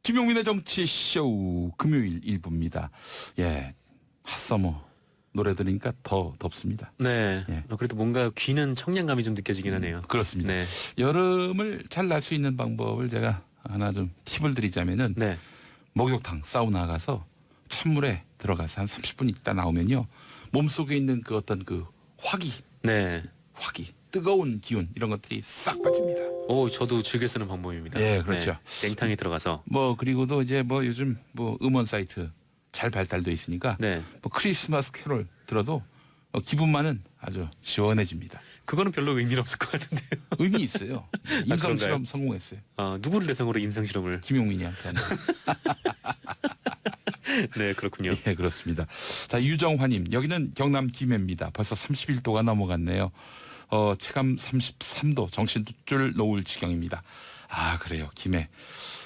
김용민의 정치쇼 금요일 1부입니다. 예, 핫서머 노래 들으니까 더 덥습니다. 네. 예. 그래도 뭔가 귀는 청량감이 좀 느껴지긴 하네요. 그렇습니다. 네. 여름을 잘 날 수 있는 방법을 제가 하나 좀 팁을 드리자면은 네. 목욕탕 사우나 가서 찬물에 들어가서 한 30분 있다 나오면요. 몸속에 있는 그 어떤 그 화기 네. 뜨거운 기운 이런 것들이 싹 빠집니다. 오, 저도 즐겨 쓰는 방법입니다. 예, 그렇죠. 네. 냉탕에 들어가서. 뭐 그리고도 이제 뭐 요즘 뭐 음원 사이트 잘 발달돼 있으니까 네. 뭐 크리스마스 캐롤 들어도 기분만은 아주 시원해집니다. 그거는 별로 의미는 없을 것 같은데요. 의미 있어요. 임상 그런가요? 실험 성공했어요. 누구를 대상으로 임상 실험을? 김용민이한테 하는. 네, 그렇군요. 예, 그렇습니다. 자, 유정화님, 여기는 경남 김해입니다. 벌써 31도가 넘어갔네요. 체감 33도, 정신줄 놓을 지경입니다. 아, 그래요, 김해.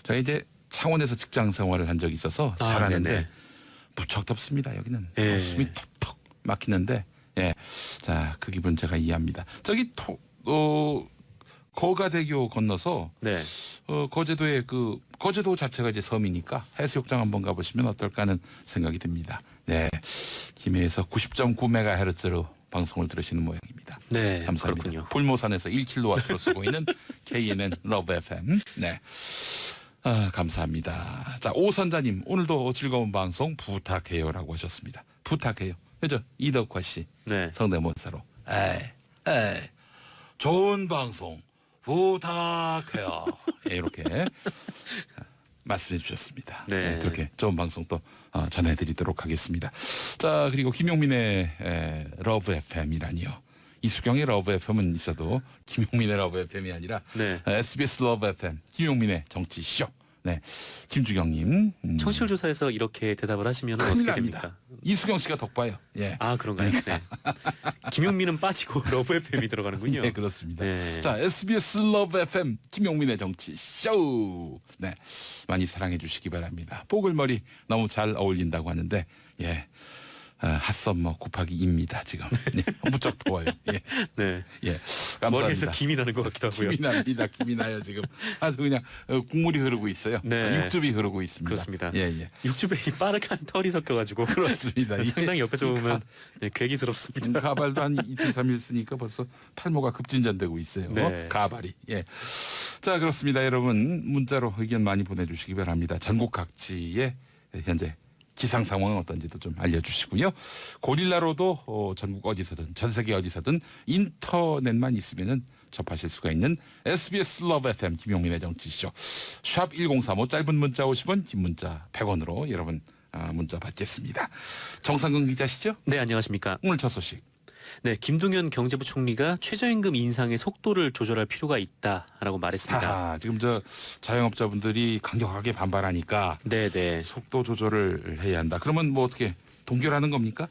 제가 이제 창원에서 직장 생활을 한 적이 있어서 잘 아는데 네네. 무척 덥습니다. 여기는 예. 숨이 턱턱 막히는데, 예, 자, 그 기분 제가 이해합니다. 저기 거가대교 건너서 네. 거제도의 거제도 자체가 이제 섬이니까 해수욕장 한번 가보시면 어떨까 하는 생각이 듭니다. 네, 김해에서 90.9MHz로 방송을 들으시는 모양입니다. 네. 감사합니다. 그렇군요. 불모산에서 1kW로 쓰고 있는 KNN 러브 FM. 네. 감사합니다. 자, 오선자님, 오늘도 즐거운 방송 부탁해요라고 하셨습니다. 부탁해요. 그죠? 이덕화 씨 네. 성대모사로. 에이, 좋은 방송 부탁해요. 예, 이렇게 말씀해 주셨습니다. 네. 그렇게 좋은 방송 또 전해드리도록 하겠습니다. 자, 그리고 김용민의 러브 FM이라니요. 이수경의 러브 FM은 있어도 김용민의 러브 FM이 아니라 네. SBS 러브 FM 김용민의 정치쇼. 네, 김주경님. 청취율 조사에서 이렇게 대답을 하시면 큰일 어떻게 납니다. 됩니까? 이수경 씨가 덕봐요. 예. 아, 그런가요? 네. 김용민은 빠지고 러브 FM이 들어가는군요. 네, 그렇습니다. 네. 자, SBS 러브 FM 김용민의 정치 쇼. 네, 많이 사랑해 주시기 바랍니다. 뽀글머리 너무 잘 어울린다고 하는데, 예, 핫썸머 곱하기 2입니다 지금. 네, 무척 더워요. 예, 네. 예, 머리에서 감사합니다. 김이 나는 것 같기도 하고요. 김이 납니다. 김이 나요 지금. 아주 그냥 국물이 흐르고 있어요. 네. 육즙이 흐르고 있습니다. 그렇습니다. 예, 예. 육즙에 이 빠르간 털이 섞여가지고 그렇습니다. 상당히 옆에서 보면 네, 괴기스럽습니다. 가발도 한 이틀 3일 쓰니까 벌써 탈모가 급진전되고 있어요. 네. 가발이. 예. 자, 그렇습니다. 여러분 문자로 의견 많이 보내주시기 바랍니다. 전국 각지의 현재 기상 상황은 어떤지도 좀 알려주시고요. 고릴라로도 전국 어디서든 전 세계 어디서든 인터넷만 있으면은 접하실 수가 있는 SBS 러브 FM 김용민의 정치쇼 샵 1035 짧은 문자 50원 긴 문자 100원으로 여러분 문자 받겠습니다. 정상근 기자시죠? 네, 안녕하십니까. 오늘 첫 소식. 네, 김동연 경제부 총리가 최저임금 인상의 속도를 조절할 필요가 있다라고 말했습니다. 지금 자영업자분들이 강력하게 반발하니까 네. 속도 조절을 해야 한다. 그러면 뭐 어떻게 동결하는 겁니까?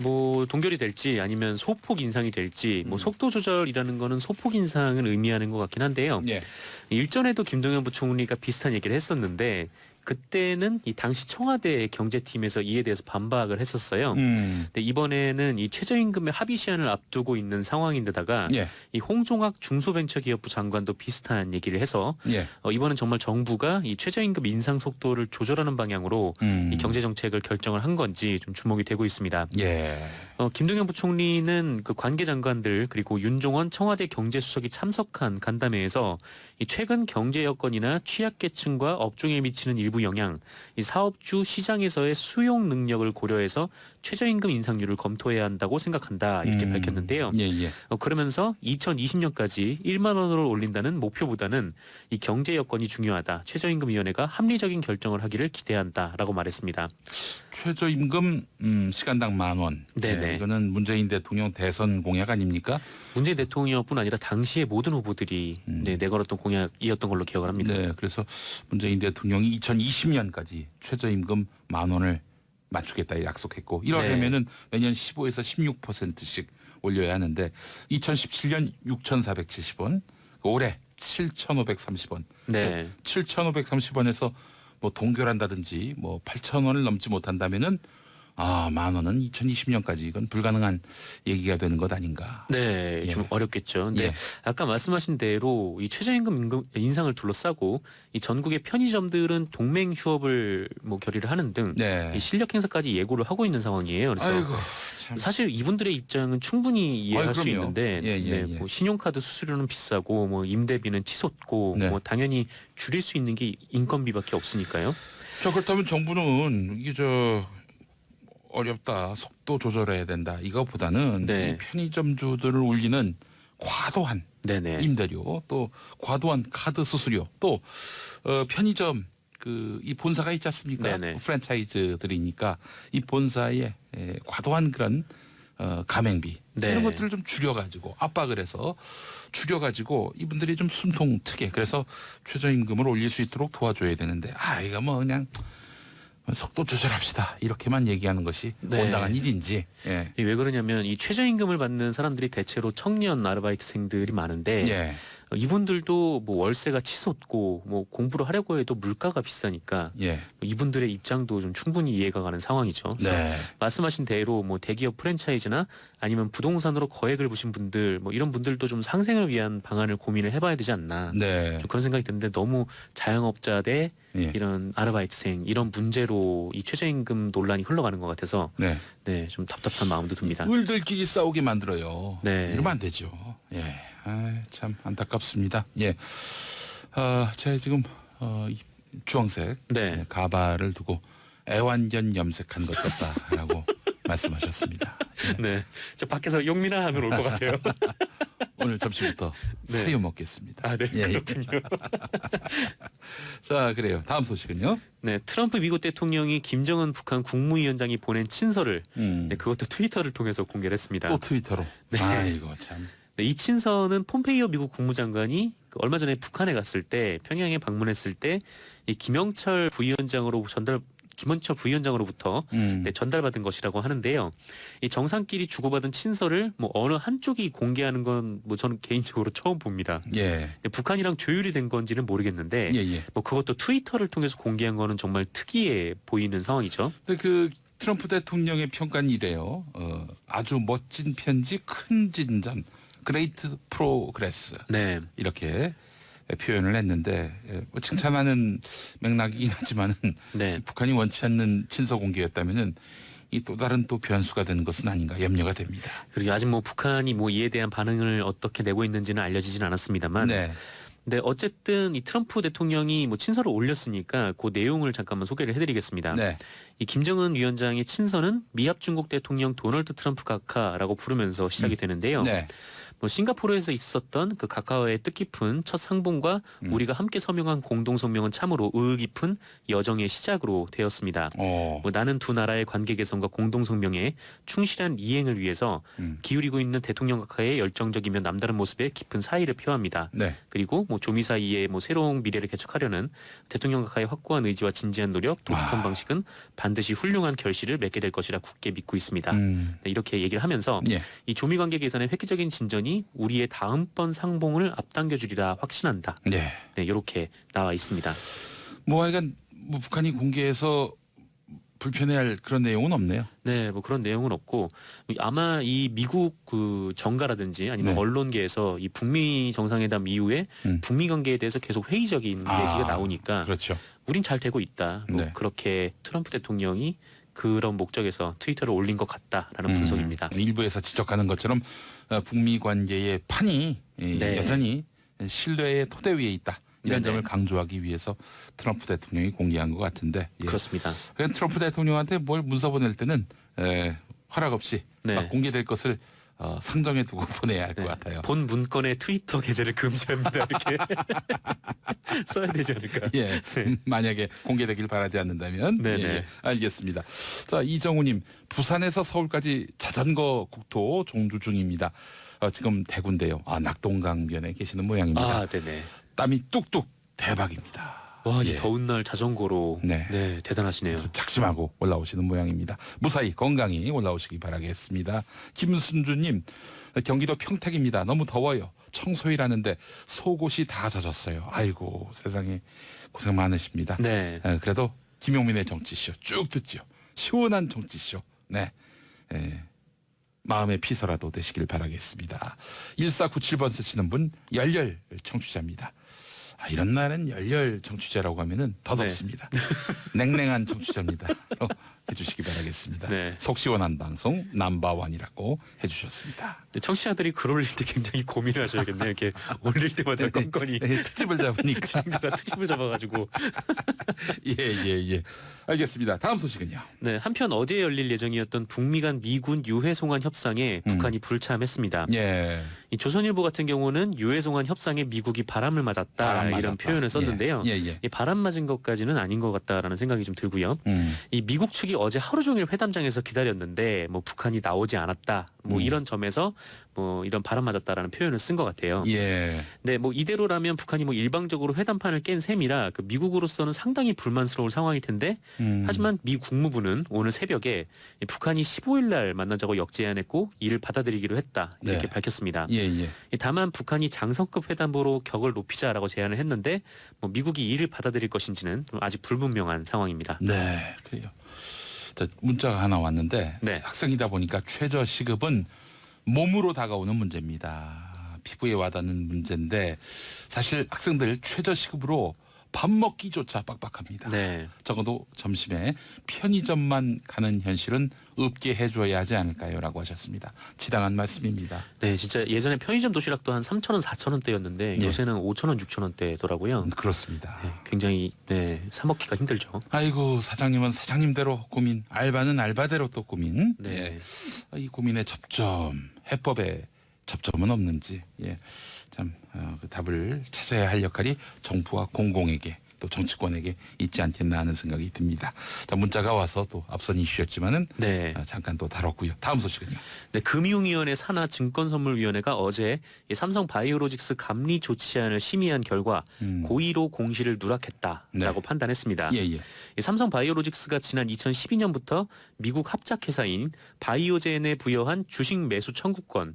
뭐 동결이 될지 아니면 소폭 인상이 될지 뭐 속도 조절이라는 거는 소폭 인상을 의미하는 것 같긴 한데요. 예. 일전에도 김동연 부총리가 비슷한 얘기를 했었는데 그때는 이 당시 청와대 경제팀에서 이에 대해서 반박을 했었어요. 근데 이번에는 이 최저임금의 합의 시한을 앞두고 있는 상황인데다가 예. 이 홍종학 중소벤처기업부 장관도 비슷한 얘기를 해서 예. 이번은 정말 정부가 이 최저임금 인상 속도를 조절하는 방향으로 이 경제 정책을 결정을 한 건지 좀 주목이 되고 있습니다. 예. 김동연 부총리는 그 관계 장관들 그리고 윤종원 청와대 경제수석이 참석한 간담회에서 이 최근 경제 여건이나 취약계층과 업종에 미치는 일부 영향, 이 사업주 시장에서의 수용 능력을 고려해서 최저임금 인상률을 검토해야 한다고 생각한다 이렇게 밝혔는데요. 예. 그러면서 2020년까지 1만 원으로 올린다는 목표보다는 이 경제 여건이 중요하다. 최저임금위원회가 합리적인 결정을 하기를 기대한다라고 말했습니다. 최저임금 시간당 10,000원. 네네. 이거는 문재인 대통령 대선 공약 아닙니까? 문재인 대통령뿐 아니라 당시의 모든 후보들이 내걸었던 공약이었던 걸로 기억을 합니다. 네. 그래서 문재인 대통령이 2020년까지 최저임금 10,000원을 맞추겠다 약속했고 이러려면은 매년 15에서 16%씩 올려야 하는데 2017년 6,470원, 올해 7,530원. 네. 7,530원에서 뭐 동결한다든지 뭐 8,000원을 넘지 못한다면은 아, 10,000원은 2020년까지 이건 불가능한 얘기가 되는 것 아닌가. 네, 예. 좀 어렵겠죠. 근데 예. 아까 말씀하신 대로 이 최저임금 인상을 둘러싸고 이 전국의 편의점들은 동맹 휴업을 뭐 결의를 하는 등 네. 이 실력 행사까지 예고를 하고 있는 상황이에요. 그래서 아이고, 참. 사실 이분들의 입장은 충분히 이해할 수 그럼요. 있는데 예, 예, 네, 예. 뭐 신용카드 수수료는 비싸고 뭐 임대비는 치솟고 네. 뭐 당연히 줄일 수 있는 게 인건비밖에 없으니까요. 자, 그렇다면 정부는 이게 저 어렵다, 속도 조절해야 된다. 이거보다는 네. 이 편의점주들을 울리는 과도한 네네. 임대료, 또 과도한 카드 수수료, 또 편의점 그 이 본사가 있지 않습니까? 네네. 프랜차이즈들이니까 이 본사의 과도한 그런 가맹비 네. 이런 것들을 좀 줄여가지고 압박을 해서 줄여가지고 이분들이 좀 숨통 트게 그래서 최저임금을 올릴 수 있도록 도와줘야 되는데 이거 뭐 그냥 속도 조절합시다 이렇게만 얘기하는 것이 네. 온당한 일인지. 예. 왜 그러냐면 이 최저임금을 받는 사람들이 대체로 청년 아르바이트생들이 많은데 예. 이분들도 뭐 월세가 치솟고 뭐 공부를 하려고 해도 물가가 비싸니까 예. 이분들의 입장도 좀 충분히 이해가 가는 상황이죠. 그래서 네. 말씀하신 대로 뭐 대기업 프랜차이즈나 아니면 부동산으로 거액을 부신 분들 뭐 이런 분들도 좀 상생을 위한 방안을 고민을 해봐야 되지 않나. 네. 좀 그런 생각이 드는데 너무 자영업자 대 예. 이런 아르바이트생 이런 문제로 이 최저임금 논란이 흘러가는 것 같아서 네. 네, 좀 답답한 마음도 듭니다. 을들끼리 싸우게 만들어요. 네. 이러면 안 되죠. 예. 참 안타깝습니다. 예. 제가 지금 이 주황색 네. 가발을 두고 애완견 염색한 것 같다라고 말씀하셨습니다. 예. 네. 저 밖에서 용민아 하면 올 것 같아요. 오늘 점심부터 네. 사료 먹겠습니다. 아, 네. 예. 그렇군요. 자, 그래요. 다음 소식은요. 네, 트럼프 미국 대통령이 김정은 북한 국무위원장이 보낸 친서를 네, 그것도 트위터를 통해서 공개를 했습니다. 또 트위터로. 네. 아이고 참. 네, 이 친서는 폼페이오 미국 국무장관이 얼마 전에 북한에 갔을 때 평양에 방문했을 때 이 김영철 부위원장으로부터 네, 전달받은 것이라고 하는데요. 이 정상끼리 주고받은 친서를 뭐 어느 한쪽이 공개하는 건 뭐 저는 개인적으로 처음 봅니다. 예. 네, 북한이랑 조율이 된 건지는 모르겠는데 예, 예. 뭐 그것도 트위터를 통해서 공개한 거는 정말 특이해 보이는 상황이죠. 근데 그 트럼프 대통령의 평가는 이래요. 아주 멋진 편지, 큰 진전, 그레이트 프로그레스. 네. 이렇게 표현을 했는데 뭐 칭찬하는 맥락이긴 하지만은 네. 북한이 원치 않는 친서 공개였다면은 이 또 다른 또 변수가 되는 것은 아닌가 염려가 됩니다. 그리고 아직 뭐 북한이 뭐 이에 대한 반응을 어떻게 내고 있는지는 알려지진 않았습니다만 네. 근데 어쨌든 이 트럼프 대통령이 뭐 친서를 올렸으니까 그 내용을 잠깐만 소개를 해드리겠습니다. 네. 이 김정은 위원장의 친서는 미합 중국 대통령 도널드 트럼프 각하라고 부르면서 시작이 되는데요. 네. 뭐 싱가포르에서 있었던 그 각하와의 뜻깊은 첫 상봉과 우리가 함께 서명한 공동 성명은 참으로 의의 깊은 여정의 시작으로 되었습니다. 뭐 나는 두 나라의 관계 개선과 공동 성명에 충실한 이행을 위해서 기울이고 있는 대통령 각하의 열정적이며 남다른 모습에 깊은 사의를 표합니다. 네. 그리고 뭐 조미 사이에 뭐 새로운 미래를 개척하려는 대통령 각하의 확고한 의지와 진지한 노력, 독특한 방식은 반드시 훌륭한 결실을 맺게 될 것이라 굳게 믿고 있습니다. 네, 이렇게 얘기를 하면서 예. 이 조미 관계 개선의 획기적인 진전이 우리의 다음번 상봉을 앞당겨 주리라 확신한다. 네. 네, 이렇게 나와 있습니다. 뭐 하여간 뭐 북한이 공개해서 불편해할 그런 내용은 없네요. 네, 뭐 그런 내용은 없고 아마 이 미국 그 정가라든지 아니면 네. 언론계에서 이 북미 정상회담 이후에 북미 관계에 대해서 계속 회의적인 얘기가 나오니까 그렇죠. 우린 잘 되고 있다. 뭐 네. 그렇게 트럼프 대통령이 그런 목적에서 트위터를 올린 것 같다라는 분석입니다. 일부에서 지적하는 것처럼 북미 관계의 판이 네. 여전히 신뢰의 토대 위에 있다. 이런 네네. 점을 강조하기 위해서 트럼프 대통령이 공개한 것 같은데. 예. 그렇습니다. 그냥 트럼프 대통령한테 뭘 문서 보낼 때는 허락 없이 네. 막 공개될 것을 상정해 두고 보내야 할 것 네. 같아요. 본 문건의 트위터 계좌를 금지합니다. 이렇게 써야 되지 않을까? 예, 네. 만약에 공개되길 바라지 않는다면. 네네. 예, 알겠습니다. 자, 이정우님, 부산에서 서울까지 자전거 국토 종주 중입니다. 지금 대구인데요. 낙동강변에 계시는 모양입니다. 아, 네네. 땀이 뚝뚝 대박입니다. 와, 이 예. 더운 날 자전거로 네. 네, 대단하시네요. 작심하고 올라오시는 모양입니다. 무사히 건강히 올라오시기 바라겠습니다. 김순주님, 경기도 평택입니다. 너무 더워요. 청소일하는데 속옷이 다 젖었어요. 아이고 세상에 고생 많으십니다. 네. 그래도 김용민의 정치쇼 쭉 듣죠. 시원한 정치쇼. 네. 마음의 피서라도 되시길 바라겠습니다. 1497번 쓰시는 분 열렬 청취자입니다. 이런 날은 열렬 청취자라고 하면은 더 네. 덥습니다. 냉랭한 청취자입니다. 해주시기 바라겠습니다. 네. 속 시원한 방송 넘버원이라고 해주셨습니다. 청취자들이 글 올릴 때 굉장히 고민을 하셔야겠네요. 이렇게 올릴 때마다 건건이 특집을 잡으니까. 진짜가 특집을 잡아가지고. 예. 알겠습니다. 다음 소식은요. 네, 한편 어제 열릴 예정이었던 북미 간 미군 유해 송환 협상에 북한이 불참했습니다. 예. 이 조선일보 같은 경우는 유해 송환 협상에 미국이 바람을 맞았다 바람 이런 맞았다. 표현을 썼는데요. 예. 이 바람 맞은 것까지는 아닌 것 같다라는 생각이 좀 들고요. 이 미국 측이 어제 하루 종일 회담장에서 기다렸는데 뭐 북한이 나오지 않았다. 뭐 이런 점에서 뭐 이런 바람 맞았다라는 표현을 쓴 것 같아요. 예. 네, 뭐 이대로라면 북한이 뭐 일방적으로 회담판을 깬 셈이라 그 미국으로서는 상당히 불만스러울 상황일 텐데 하지만 미 국무부는 오늘 새벽에 북한이 15일 날 만나자고 역제안했고 이를 받아들이기로 했다 이렇게 네. 밝혔습니다. 예. 다만 북한이 장성급 회담으로 격을 높이자라고 제안을 했는데 뭐 미국이 이를 받아들일 것인지는 아직 불분명한 상황입니다. 네. 그래요. 자, 문자가 하나 왔는데 네. 학생이다 보니까 최저 시급은 몸으로 다가오는 문제입니다. 피부에 와닿는 문제인데 사실 학생들 최저 시급으로 밥 먹기조차 빡빡합니다. 네. 적어도 점심에 편의점만 가는 현실은 없게 해줘야 하지 않을까요?라고 하셨습니다. 지당한 말씀입니다. 네, 진짜 예전에 편의점 도시락도 한 3,000원, 4,000원대였는데 예. 요새는 5,000원, 6,000원대더라고요. 그렇습니다. 네, 굉장히 사 먹기가 힘들죠. 아이고 사장님은 사장님대로 고민, 알바는 알바대로 또 고민. 네. 예. 이 고민의 접점, 해법에 접점은 없는지 참 그 답을 찾아야 할 역할이 정부와 공공에게 또 정치권에게 있지 않겠나 하는 생각이 듭니다. 자, 문자가 와서 또 앞선 이슈였지만은 네. 잠깐 또 다뤘고요. 다음 소식은요. 네, 금융위원회 산하 증권선물위원회가 어제 이 삼성 바이오로직스 감리 조치안을 심의한 결과 고의로 공시를 누락했다라고 네. 판단했습니다. 예. 이 삼성 바이오로직스가 지난 2012년부터 미국 합작회사인 바이오젠에 부여한 주식 매수 청구권,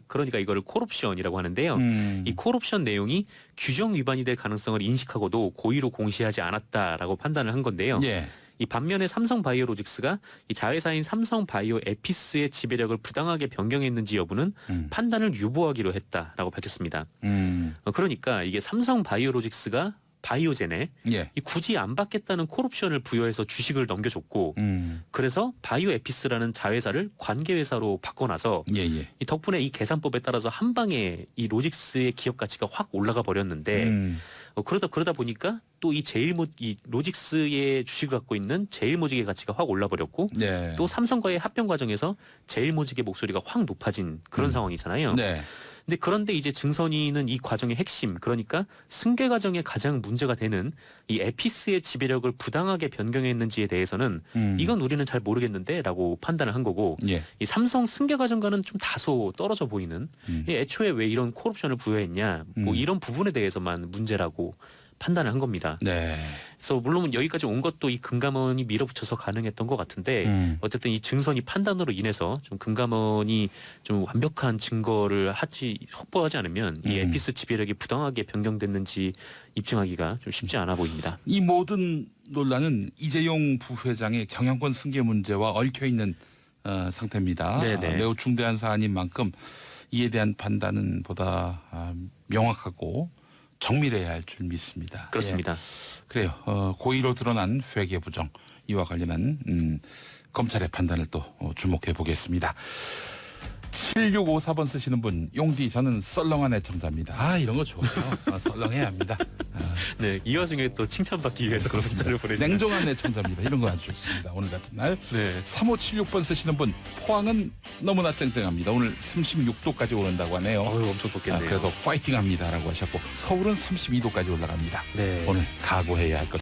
그러니까 이거를 콜옵션이라고 하는데요. 이 콜옵션 내용이 규정 위반이 될 가능성을 인식하고도 고의로 공시하지 않았다라고 판단을 한 건데요. 예. 이 반면에 삼성 바이오로직스가 이 자회사인 삼성 바이오 에피스의 지배력을 부당하게 변경했는지 여부는 판단을 유보하기로 했다라고 밝혔습니다. 그러니까 이게 삼성 바이오로직스가 바이오젠에 예. 이 굳이 안 받겠다는 콜옵션을 부여해서 주식을 넘겨줬고 그래서 바이오 에피스라는 자회사를 관계회사로 바꿔놔서 예. 이 덕분에 이 계산법에 따라서 한 방에 이 로직스의 기업 가치가 확 올라가 버렸는데 그러다 보니까 또 이 이 로직스의 주식을 갖고 있는 제일모직의 가치가 확 올라버렸고 네. 또 삼성과의 합병 과정에서 제일모직의 목소리가 확 높아진 그런 상황이잖아요. 네. 근데 그런데 이제 증선이는 이 과정의 핵심, 그러니까 승계 과정에 가장 문제가 되는 이 에피스의 지배력을 부당하게 변경했는지에 대해서는 이건 우리는 잘 모르겠는데라고 판단을 한 거고 예. 이 삼성 승계 과정과는 좀 다소 떨어져 보이는 이 애초에 왜 이런 콜옵션을 부여했냐 뭐 이런 부분에 대해서만 문제라고 판단을 한 겁니다. 네. 그래서 물론 여기까지 온 것도 이 금감원이 밀어붙여서 가능했던 것 같은데 어쨌든 이 증선이 판단으로 인해서 좀 금감원이 좀 완벽한 증거를 확보하지 않으면 이 에피스 지배력이 부당하게 변경됐는지 입증하기가 좀 쉽지 않아 보입니다. 이 모든 논란은 이재용 부회장의 경영권 승계 문제와 얽혀 있는 상태입니다. 네네. 매우 중대한 사안인 만큼 이에 대한 판단은 보다 명확하고 정밀해야 할 줄 믿습니다. 그렇습니다. 예. 그래요. 고의로 드러난 회계 부정 이와 관련한 검찰의 판단을 또 주목해 보겠습니다. 7654번 쓰시는 분, 용디 저는 썰렁한 애청자입니다. 이런 거 좋아요. 썰렁해야 합니다. 네, 이 와중에 또 칭찬받기 위해서 문자를 보내주는 냉정한 애청자입니다. 이런 거 아주 좋습니다. 오늘 같은 날. 네. 3576번 쓰시는 분, 포항은 너무나 쨍쨍합니다. 오늘 36도까지 오른다고 하네요. 엄청 덥겠네요. 그래도 파이팅합니다라고 하셨고 서울은 32도까지 올라갑니다. 네. 오늘 각오해야 할 것.